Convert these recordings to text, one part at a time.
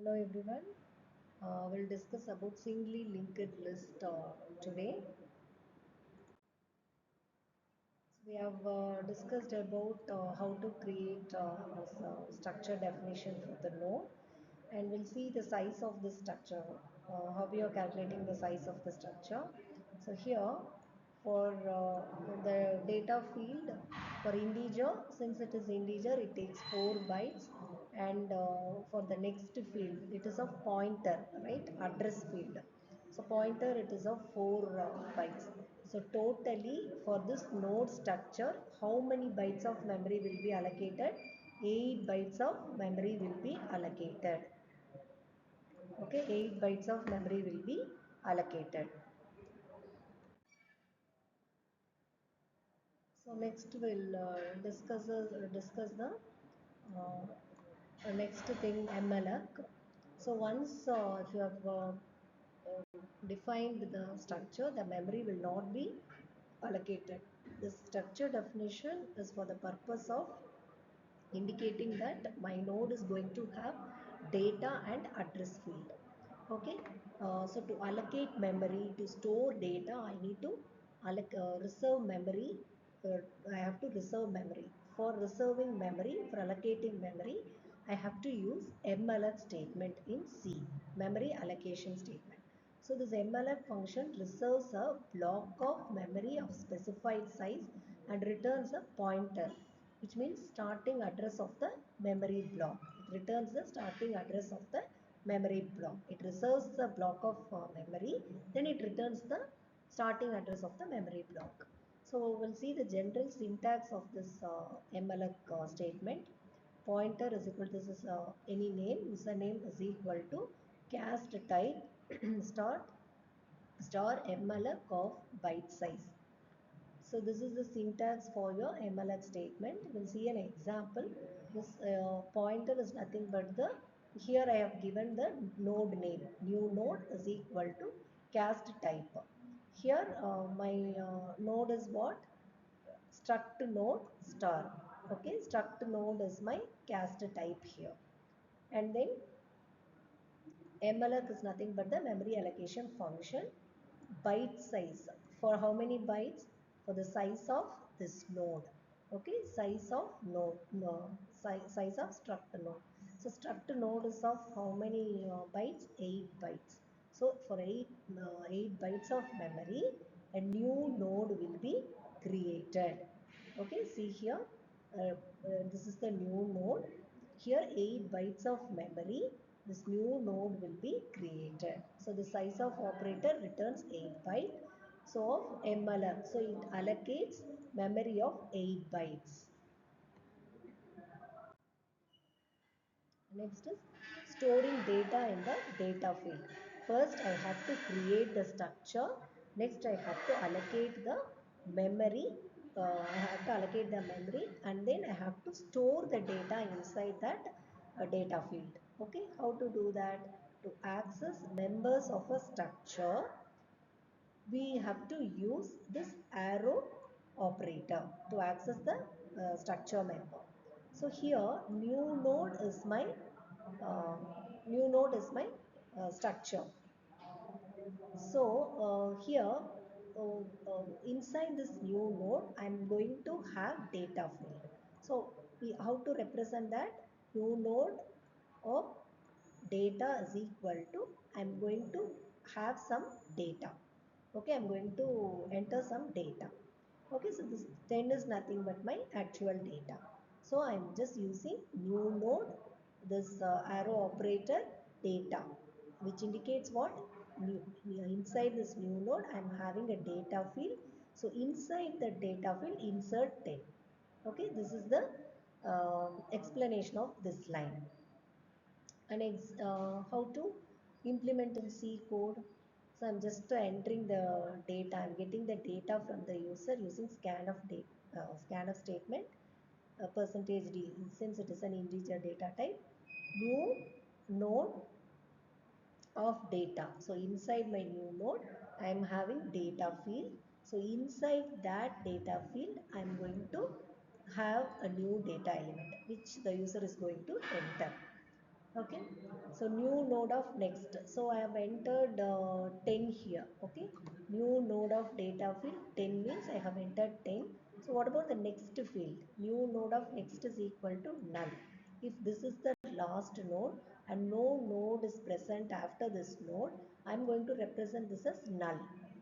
Hello everyone. We'll discuss about singly linked list today. So we have discussed about how to create a structure definition for the node, and we'll see the size of the structure, how we are calculating the size of the structure. So here for the data field for integer, since it is integer, it takes 4 bytes, and for the next field, it is a pointer, right? Address field. So pointer, it is of 4 bytes. So totally for this node structure, how many bytes of memory will be allocated? 8 bytes of memory will be allocated. Okay, 8 bytes of memory will be allocated. So next we'll discuss the next thing, MLAC. So once if you have defined the structure, the memory will not be allocated. The structure definition is for the purpose of indicating that my node is going to have data and address field. Okay, so to allocate memory, to store data, I need to reserve memory. I have to reserve memory. For reserving memory, for allocating memory, I have to use mlf statement in C, memory allocation statement. So this mlf function reserves a block of memory of specified size and returns a pointer, which means starting address of the memory block. It returns the starting address of the memory block. It reserves the block of memory, then it returns the starting address of the memory block. So we'll see the general syntax of this mlf statement. Pointer is equal to, this is any name, username is equal to cast type start star mlf of byte size. So this is the syntax for your MLX statement. We'll see an example. This pointer is nothing but the, here I have given the node name. New node is equal to cast type. Here my node is what? Struct node star. Okay, struct node is my cast type here. And then MLF is nothing but the memory allocation function. Byte size, for how many bytes? For the size of this node. Okay, size of node, no, size of struct node. So struct node is of how many bytes? 8 bytes. So for 8 bytes of memory, a new node will be created. Okay, see here, this is the new node. Here 8 bytes of memory, this new node will be created. So the size of operator returns 8 byte. So of MLF, so it allocates memory of 8 bytes. Next is storing data in the data field. First I have to create the structure. Next I have to allocate the memory. I have to allocate the memory, and then I have to store the data inside that data field. Okay, how to do that? To access members of a structure, we have to use this arrow operator to access the structure member. So here new node is my structure. So here inside this new node, I am going to have data field. So how to represent that? New node of data is equal to, I am going to have some data. Okay, I am going to enter some data. Okay, so this 10 is nothing but my actual data. So I am just using new node, this arrow operator data, which indicates what? Inside this new node, I am having a data field. So inside the data field, insert 10. Okay, this is the explanation of this line. And how to implement in C code. So I'm just entering the data. I'm getting the data from the user using scanf statement, percentage D, since it is an integer data type. New node of data. So inside my new node, I am having data field. So inside that data field, I am going to have a new data element which the user is going to enter. Okay, So new node of next. So I have entered 10 here. Okay. New node of data field 10 means I have entered 10. So what about the next field? New node of next is equal to null. If this is the last node and no node is present after this node, I am going to represent this as null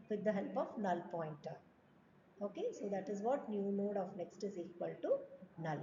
with the help of null pointer. Okay, so that is what new node of next is equal to null.